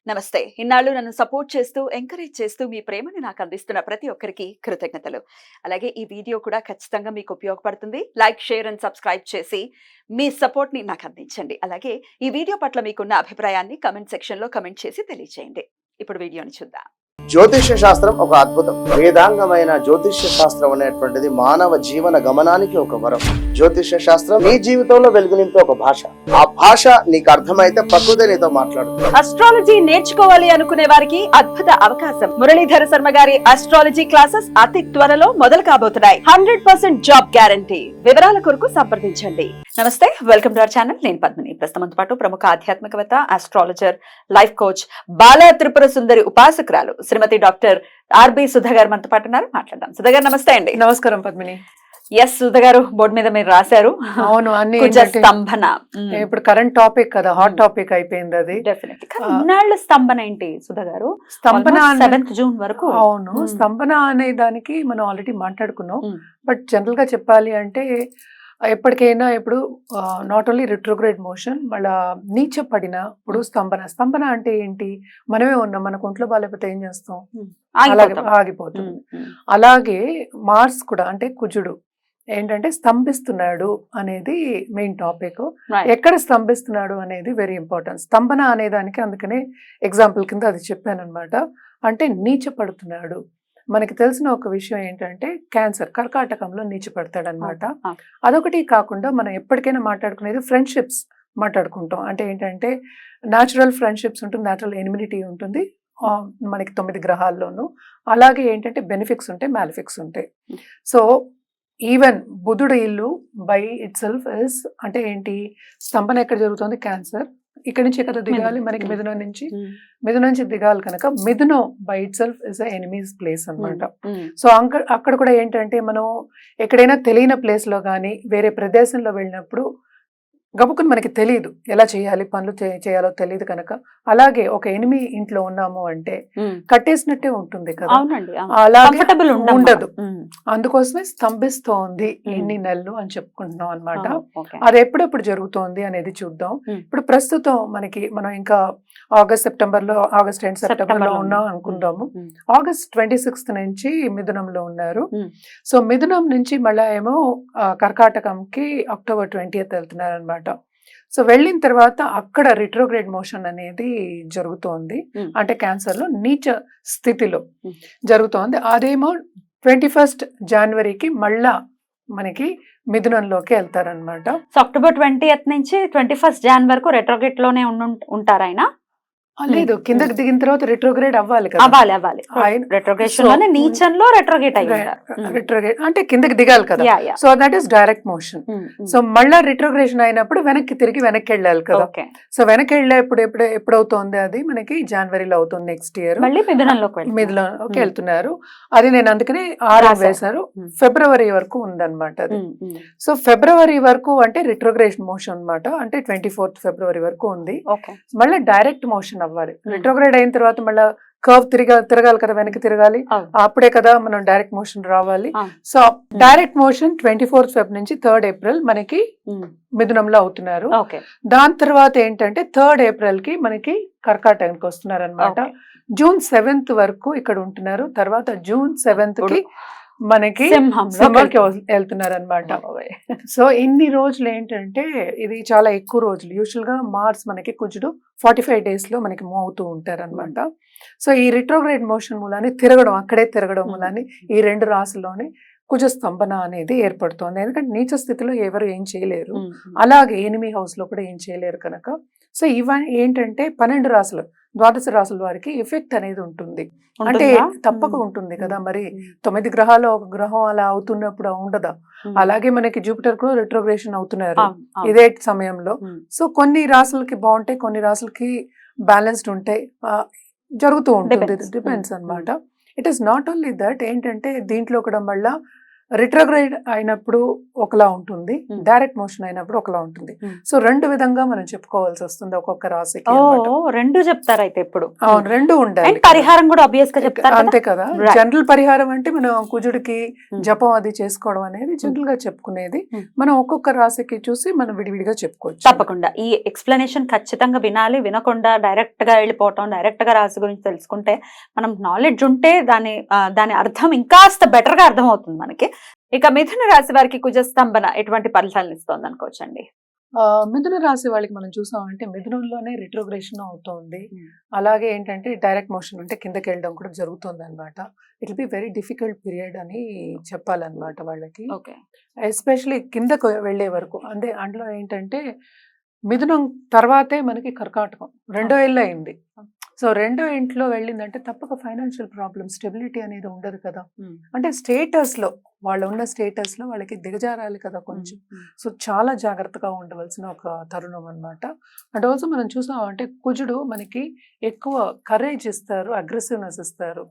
నమస్తే. ఇన్నాళ్ళు నన్ను సపోర్ట్ చేస్తూ, ఎంకరేజ్ చేస్తూ మీ ప్రేమని నాకు అందిస్తున్న ప్రతి ఒక్కరికి కృతజ్ఞతలు. అలాగే ఈ వీడియో కూడా ఖచ్చితంగా మీకు ఉపయోగపడుతుంది. లైక్, షేర్ అండ్ సబ్స్క్రైబ్ చేసి మీ సపోర్ట్‌ని నాకు అందించండి. అలాగే ఈ వీడియో పట్ల మీకున్న అభిప్రాయాన్ని కామెంట్ సెక్షన్‌లో కామెంట్ చేసి తెలియజేయండి. ఇప్పుడు వీడియోని చూద్దాం. జ్యోతిష్య శాస్త్రం ఒక అద్భుతం. వేదాంగమైన జ్యోతిష్య శాస్త్రం అనేటువంటిది మానవ జీవన గమనానికి ఒక వరం. జ్యోతిష్య శాస్త్రం నీ జీవితంలో వెలుగునింపే ఒక భాష. ఆ భాష నీకు అర్థమైతే ప్రకృతి నీతో మాట్లాడుతుంది. అస్ట్రాలజీ నేర్చుకోవాలి అనుకునే వారికి అద్భుత అవకాశం. మురళీధర శర్మ గారి అస్ట్రాలజీ క్లాసెస్ అతి త్వరలో మొదలు కాబోతున్నాయి. 100% జాబ్ గ్యారంటీ. వివరాల కొరకు సంప్రదించండి. నమస్తే, వెల్కమ్ టు అవర్ ఛానల్. నేను పద్మిని. ప్రస్తుతంతో పాటు ప్రముఖ ఆధ్యాత్మికవేత్త, ఆస్ట్రాలజర్, లైఫ్ కోచ్, బాల త్రిపుర సుందరి ఉపాసకురాలు శ్రీమతి డాక్టర్ ఆర్బి సుధా గారు మనతో పాటు ఉన్నారు. మాట్లాడదాం. సుధా గారు నమస్తే అండి. నమస్కారం పద్మిని. ఎస్ సుధా గారు, బోర్డు మీద మీరు రాశారు. అవును, అన్ని స్తంభన. ఇప్పుడు కరెంట్ టాపిక్ కదా, హాట్ టాపిక్ అయిపోయింది అది. ఇన్నాళ్ళ స్తంభన ఏంటి సుధా గారు? స్తంభన 7th జూన్ వరకు. అవును, స్తంభన అనే దానికి మనం ఆల్రెడీ మాట్లాడుకున్నాం. బట్ జనరల్ గా చెప్పాలి అంటే ఎప్పటికైనా ఇప్పుడు నాట్ ఓన్లీ రిట్రోగ్రేడ్ మోషన్, మళ్ళా నీచ పడినప్పుడు స్తంభన. స్తంభన అంటే ఏంటి? మనమే ఉన్నాం, మనకు ఒంట్లో బాగాలేకపోతే ఏం చేస్తాం? అలాగే ఆగిపోతుంది. అలాగే మార్స్ కూడా, అంటే కుజుడు ఏంటంటే స్తంభిస్తున్నాడు అనేది మెయిన్ టాపిక్. ఎక్కడ స్తంభిస్తున్నాడు అనేది వెరీ ఇంపార్టెంట్. స్తంభన అనే దానికి అందుకనే ఎగ్జాంపుల్ కింద అది చెప్పాను అనమాట. అంటే నీచ పడుతున్నాడు. మనకి తెలిసిన ఒక విషయం ఏంటంటే క్యాన్సర్, కర్కాటకంలో నీచపడతాడు అనమాట. అదొకటి కాకుండా మనం ఎప్పటికైనా మాట్లాడుకునేది ఫ్రెండ్షిప్స్ మాట్లాడుకుంటాం. అంటే ఏంటంటే న్యాచురల్ ఫ్రెండ్షిప్స్ ఉంటుంది, న్యాచురల్ ఎనిమినిటీ ఉంటుంది మనకి 9 గ్రహాల్లోనూ. అలాగే ఏంటంటే బెనిఫిక్స్ ఉంటాయి, మ్యాలిఫిక్స్ ఉంటాయి. సో ఈవెన్ బుధుడు ఇల్లు బై ఇట్ సెల్ఫ్ ఇస్, అంటే ఏంటి, స్తంభన ఎక్కడ జరుగుతుంది? క్యాన్సర్. ఇక్కడ నుంచి ఎక్కడ దిగాలి? మనకి మిథునం నుంచి దిగాలి కనుక మిథునం by itself is enemies place అనమాట. సో అక్కడ కూడా ఏంటంటే మనం ఎక్కడైనా తెలియని ప్లేస్ లో కానీ వేరే ప్రదేశంలో వెళ్ళినప్పుడు గబుకుని మనకి తెలియదు ఎలా చేయాలి, పనులు చేయాలో తెలియదు కనుక. అలాగే ఒక ఎనిమి ఇంట్లో ఉన్నాము అంటే కట్టేసినట్టే ఉంటుంది కదా, అలాగే ఉండదు. అందుకోసమే స్తంభిస్తోంది ఎన్ని నెలలు అని చెప్పుకుంటున్నాం అనమాట. అది ఎప్పుడెప్పుడు జరుగుతోంది అనేది చూద్దాం. ఇప్పుడు ప్రస్తుతం మనం ఇంకా ఆగస్ట్ ఎండ్ సెప్టెంబర్ లో ఉన్నాం అనుకుందాము. ఆగస్ట్ 26th నుంచి మిథునంలో ఉన్నారు. సో మిథునం నుంచి మళ్ళా ఏమో కర్కాటకంకి October 20th వెళ్తున్నారు అనమాట. సో వెళ్ళిన తర్వాత అక్కడ రిట్రోగ్రేడ్ మోషన్ అనేది జరుగుతోంది. అంటే క్యాన్సర్ లో నీచ స్థితిలో జరుగుతోంది. అదేమో 21st జనవరికి మళ్ళా మనకి మిథునంలోకి వెళ్తారనమాట. సో October 20th నుంచి 21st Jan వరకు రెట్రోగ్రేడ్ లోనే ఉంటారు ఆయన? లేదు, కిందకి దిగిన తర్వాత రిట్రోగ్రేడ్ అవ్వాలి కదా. అవ్వాలి. నీచంలో రెట్రోగ్రేడ్ రిట్రోగ్రేడ్ అంటే కిందకి దిగాలి కదా. So that is direct motion. So మళ్ళా రిట్రోగ్రేషన్ అయినప్పుడు వెనక్కి వెళ్ళాలి కదా. సో వెనక్కి ఎప్పుడవుతోంది? అది మనకి జనవరిలో అవుతుంది నెక్స్ట్ ఇయర్. మిథునంలోకి వెళ్తున్నారు. అది నేను అందుకనే 6 వేశారు. ఫిబ్రవరి వరకు ఉందన్నమాట అది. సో ఫిబ్రవరి వరకు అంటే రిట్రోగ్రేషన్ మోషన్ అనమాట. అంటే 24th ఫిబ్రవరి వరకు ఉంది. మళ్ళీ డైరెక్ట్ మోషన్ అవ్వాలి. రిట్రోగ్రేడ్ అయిన తర్వాత మళ్ళీ కర్వ్ తిరగాలి కదా, వెనక్కి తిరగాలి. అప్పుడే కదా మనం డైరెక్ట్ మోషన్ రావాలి. So direct motion 24th Feb నుంచి 3rd April మనకి మిథునంలో అవుతున్నారు. దాని తర్వాత ఏంటంటే 3rd April కి మనకి కర్కాటకానికి వస్తున్నారు అనమాట. June 7th వరకు ఇక్కడ ఉంటున్నారు. తర్వాత June 7th కి మనకి సింహంకి వెళ్తున్నారు అనమాట. సో ఇన్ని రోజులు ఏంటంటే ఇది చాలా ఎక్కువ రోజులు. యూజువల్ గా మార్స్ మనకి కుజుడు 45 days లో మనకి మూవ్ అవుతూ ఉంటారు అనమాట. సో ఈ రిట్రోగ్రేడ్ మోషన్ మూలాన్ని అక్కడే తిరగడం మూలాన్ని ఈ 2 రాశుల్లోనే కుజ స్తంభన అనేది ఏర్పడుతోంది. ఎందుకంటే నీచ స్థితిలో ఎవరు ఏం చేయలేరు, అలాగే ఎనిమి హౌస్ లో కూడా ఏం చేయలేరు కనుక. సో ఇవన్నీ ఏంటంటే 12 రాశులు, 12 రాశుల వారికి ఎఫెక్ట్ అనేది ఉంటుంది. అంటే తప్పక ఉంటుంది కదా. మరి 9 గ్రహాలు ఒక గ్రహం అలా అవుతున్నప్పుడు ఉండదా? అలాగే మనకి జూపిటర్ కూడా రిట్రోగ్రేషన్ అవుతున్నారు ఇదే సమయంలో. సో కొన్ని రాశులకి బాగుంటాయి, కొన్ని రాశులకి బ్యాలెన్స్డ్ ఉంటాయి, జరుగుతూ ఉంటుంది. డిపెండ్స్ అనమాట. It is not only that. ఏంటంటే దీంట్లో కూడా మళ్ళా రిట్రోగ్రేడ్ అయినప్పుడు ఒకలా ఉంటుంది, Hmm. డైరెక్ట్ మోషన్ అయినప్పుడు ఒకలా ఉంటుంది. Hmm. సో రెండు విధంగా మనం చెప్పుకోవాల్సి వస్తుంది ఒక్కొక్క రాశికి ఓ అన్నమాట. రెండు చెప్తారు అయితే ఇప్పుడు. అవును, రెండు ఉండాలి అండ్ పరిహారం కూడా ఆబ్వియస్ గా చెప్తారు కదా? అంతే కదా. Right. జనరల్ పరిహారం అంటే మనం కుజుడికి Hmm. జపం అది చేసుకోవడం అనేది జనరల్ గా చెప్పుకునేది. Hmm. మనం ఒక్కొక్క రాశికి చూసి మనం విడివిడిగా చెప్పుకోవచ్చు. తప్పకుండా ఈ ఎక్స్ప్లెనేషన్ ఖచ్చితంగా వినాలి. వినకుండా డైరెక్ట్ గా వెళ్ళిపోవటం, డైరెక్ట్ గా రాశి గురించి తెలుసుకుంటే మనం నాలెడ్జ్ ఉంటే దాని అర్థం ఇంకాస్త బెటర్ గా అర్థం అవుతుంది మనకి. ఇక మిథున రాశి వారికి కుజస్తంభన ఎటువంటి ఫలితాలను ఇస్తోంది అనుకోవచ్చండి? మిథున రాశి వాళ్ళకి మనం చూసామంటే మిథునంలోనే రిట్రోగ్రేషన్ అవుతోంది. Hmm. అలాగే ఏంటంటే డైరెక్ట్ మోషన్ అంటే కిందకి వెళ్ళడం కూడా జరుగుతుంది అనమాట. It will be very difficult period అని చెప్పాలన్నమాట వాళ్ళకి. ఓకే. ఎస్పెషలీ కిందకు వెళ్ళే వరకు. అంటే అందులో ఏంటంటే మిథునం తర్వాతే మనకి కర్కాటకం రెండో ఇల్లు అయింది. సో రెండో ఇంట్లో వెళ్ళిందంటే తప్పక ఫైనాన్షియల్ ప్రాబ్లమ్, స్టెబిలిటీ అనేది ఉండదు కదా. అంటే స్టేటస్ లో వాళ్ళు ఉన్న స్టేటస్ లో వాళ్ళకి దిగజారాలి కదా కొంచెం. సో చాలా జాగ్రత్తగా ఉండవలసిన ఒక తరుణం అన్నమాట. అండ్ ఆల్సో మనం చూసామంటే కుజుడు మనకి ఎక్కువ కరేజ్ ఇస్తారు, అగ్రెసివ్నెస్ ఇస్తారు.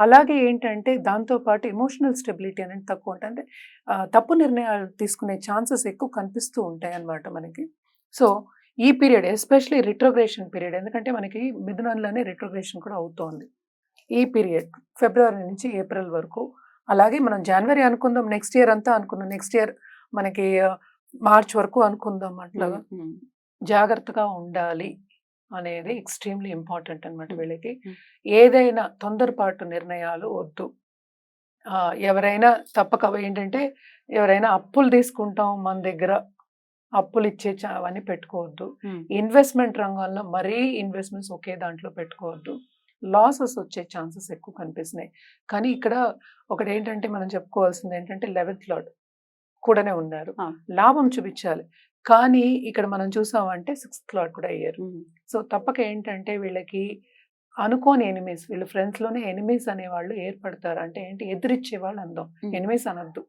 అలాగే ఏంటంటే దాంతో పాటు ఎమోషనల్ స్టెబిలిటీ అనేది తక్కువ ఉంటుంది. అంటే తప్పు నిర్ణయాలు తీసుకునే ఛాన్సెస్ ఎక్కువ కనిపిస్తూ ఉంటాయి అన్నమాట మనకి. సో ఈ పీరియడ్ ఎస్పెషలీ రిట్రోగ్రేషన్ పీరియడ్, ఎందుకంటే మనకి మిథునంలోనే రిట్రోగ్రేషన్ కూడా అవుతోంది. ఈ పీరియడ్ ఫిబ్రవరి నుంచి ఏప్రిల్ వరకు, అలాగే మనం జనవరి అనుకుందాం, నెక్స్ట్ ఇయర్ అంతా అనుకుందాం, నెక్స్ట్ ఇయర్ మనకి మార్చ్ వరకు అనుకుందాం. అట్లాగా జాగ్రత్తగా ఉండాలి అనేది ఎక్స్ట్రీమ్లీ ఇంపార్టెంట్ అన్నమాట వీళ్ళకి. ఏదైనా తొందరపాటు నిర్ణయాలు వద్దు. ఎవరైనా తప్పక ఏంటంటే ఎవరైనా అప్పులు తీసుకుంటాం మన దగ్గర, అప్పులు ఇచ్చే అవన్నీ పెట్టుకోవద్దు. ఇన్వెస్ట్మెంట్ రంగంలో మరీ ఇన్వెస్ట్మెంట్స్ ఒకే దాంట్లో పెట్టుకోవద్దు. లాసెస్ వచ్చే ఛాన్సెస్ ఎక్కువ కనిపిస్తున్నాయి. కానీ ఇక్కడ ఒకటి ఏంటంటే మనం చెప్పుకోవాల్సింది ఏంటంటే 11th లార్డ్ కూడానే ఉన్నారు, లాభం చూపించాలి. కానీ ఇక్కడ మనం చూసామంటే 6th లార్డ్ కూడా అయ్యారు. సో తప్పక ఏంటంటే వీళ్ళకి అనుకోని ఎనిమీస్, వీళ్ళ ఫ్రెండ్స్ లోనే ఎనిమీస్ అనేవాళ్ళు ఏర్పడతారు. అంటే ఏంటి, ఎదిరిచ్చే వాళ్ళు అందాం, ఎనిమీస్ అనద్దు,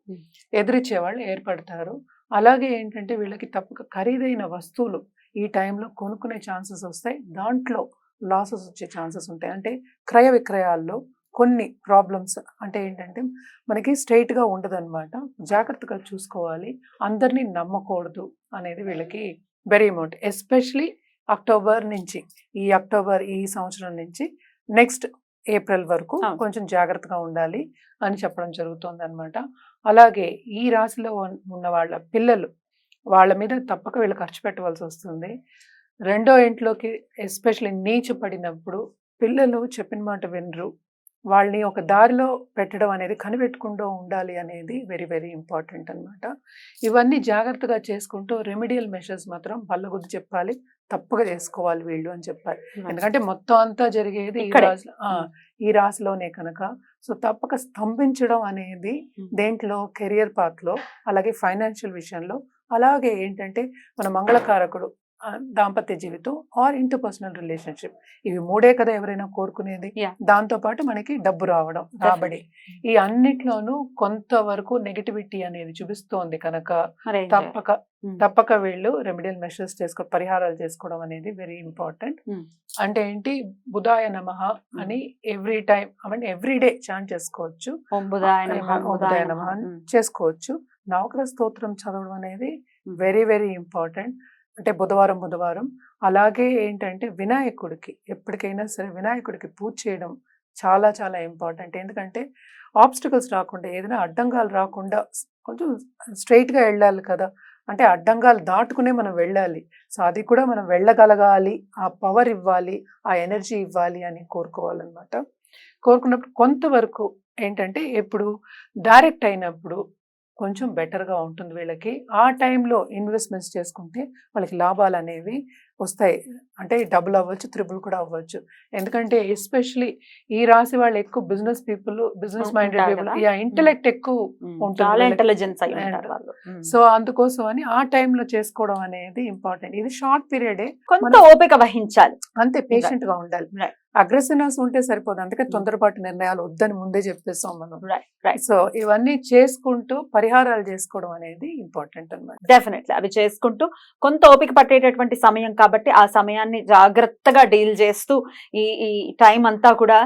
ఎదిరిచ్చే వాళ్ళు ఏర్పడతారు. అలాగే ఏంటంటే వీళ్ళకి తప్పక ఖరీదైన వస్తువులు ఈ టైంలో కొనుక్కునే ఛాన్సెస్ వస్తాయి. దాంట్లో లాసెస్ వచ్చే ఛాన్సెస్ ఉంటాయి. అంటే క్రయ విక్రయాల్లో కొన్ని ప్రాబ్లమ్స్, అంటే ఏంటంటే మనకి స్ట్రైట్గా ఉండదు అనమాట. జాగ్రత్తగా చూసుకోవాలి, అందరినీ నమ్మకూడదు అనేది వీళ్ళకి వెరీ ఇంపార్టెంట్. ఎస్పెషలీ అక్టోబర్ నుంచి, ఈ సంవత్సరం నుంచి నెక్స్ట్ ఏప్రిల్ వరకు కొంచెం జాగ్రత్తగా ఉండాలి అని చెప్పడం జరుగుతుంది అనమాట. అలాగే ఈ రాశిలో ఉన్న వాళ్ళ పిల్లలు, వాళ్ళ మీద తప్పక వీళ్ళు ఖర్చు పెట్టవలసి వస్తుంది. రెండో ఇంట్లోకి ఎస్పెషల్లీ నీచు పడినప్పుడు పిల్లలు చెప్పిన మాట వినరు. వాళ్ళని ఒక దారిలో పెట్టడం అనేది కనిపెట్టుకుంటూ ఉండాలి అనేది వెరీ వెరీ ఇంపార్టెంట్ అనమాట. ఇవన్నీ జాగ్రత్తగా చేసుకుంటూ రెమెడియల్ మెషర్స్ మాత్రం బల్లగుద్ది చెప్పాలి, తప్పగా చేసుకోవాలి వీళ్ళు అని చెప్పాలి. ఎందుకంటే మొత్తం అంతా జరిగేది ఈ రాశిలోనే కనుక. సో తప్పక స్తంభించడం అనేది దేంట్లో, కెరియర్ పాత్లో, అలాగే ఫైనాన్షియల్ విషయంలో, అలాగే ఏంటంటే మన మంగళకారకుడు దాంపత్య జీవితం ఆర్ ఇంటర్పర్సనల్ రిలేషన్షిప్, ఇవి మూడే కదా ఎవరైనా కోరుకునేది. దాంతో పాటు మనకి డబ్బు రావడం, రాబడి, ఈ అన్నిట్లోనూ కొంతవరకు నెగటివిటీ అనేది చూపిస్తోంది కనుక తప్పక వీళ్ళు రెమెడియల్ మెషర్స్ పరిహారాలు చేసుకోవడం అనేది వెరీ ఇంపార్టెంట్. అంటే ఏంటి, బుధాయ నమః అని every time, every day chant చేసుకోవచ్చు, బుధాయ నమః అని చేసుకోవచ్చు. నవగ్రహ స్తోత్రం చదవడం అనేది వెరీ వెరీ ఇంపార్టెంట్. అంటే బుధవారం. అలాగే ఏంటంటే వినాయకుడికి ఎప్పటికైనా సరే వినాయకుడికి పూజ చేయడం చాలా చాలా ఇంపార్టెంట్. ఎందుకంటే ఆబ్స్టికల్స్ రాకుండా, ఏదైనా అడ్డంగాలు రాకుండా కొంచెం స్ట్రైట్గా వెళ్ళాలి కదా. అంటే అడ్డంగాలు దాటుకునే మనం వెళ్ళాలి. సో అది కూడా మనం వెళ్ళగలగాలి, ఆ పవర్ ఇవ్వాలి, ఆ ఎనర్జీ ఇవ్వాలి అని కోరుకోవాలన్నమాట. కోరుకున్నప్పుడు కొంతవరకు ఏంటంటే ఎప్పుడు డైరెక్ట్ అయినప్పుడు కొంచెం బెటర్గా ఉంటుంది వీళ్ళకి. ఆ టైంలో ఇన్వెస్ట్మెంట్స్ చేసుకుంటే వాళ్ళకి లాభాలు అనేవి వస్తాయి. అంటే డబుల్ అవ్వచ్చు, త్రిబుల్ కూడా అవ్వచ్చు. ఎందుకంటే ఎస్పెషలీ ఈ రాశి వాళ్ళు ఎక్కువ business people, business minded people, intellect ఎక్కువ ఉంటుంది. సో అందుకోసం అని ఆ టైంలో చేసుకోవడం అనేది ఇంపార్టెంట్. ఇది షార్ట్ పీరియడే, కొంత ఓపిక వహించాలి, అంతే, పేషెంట్ గా ఉండాలి. అగ్రెసివ్నెస్ ఉంటే సరిపోదు, అందుకే తొందరపాటు నిర్ణయాలు వద్దని ముందే చెప్పేస్తాం మనం. రైట్. సో ఇవన్నీ చేసుకుంటూ పరిహారాలు చేసుకోవడం అనేది ఇంపార్టెంట్ అన్నమాట. డెఫినెట్లీ అవి చేసుకుంటూ కొంత ఓపిక పట్టేటటువంటి సమయం కాబట్టి ఆ సమయాన్ని జాగ్రత్తగా డీల్ చేస్తూ ఈ టైం అంతా కూడా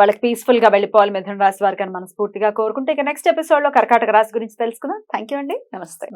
వాళ్ళకి పీస్ఫుల్ గా వెళ్ళిపోవాలి మిథున రాశి వారికి అని మనస్ఫూర్తిగా కోరుకుంటే ఇక నెక్స్ట్ ఎపిసోడ్ లో కర్కాటక రాశి గురించి తెలుసుకుందాం. థ్యాంక్ యూ అండి. నమస్తే.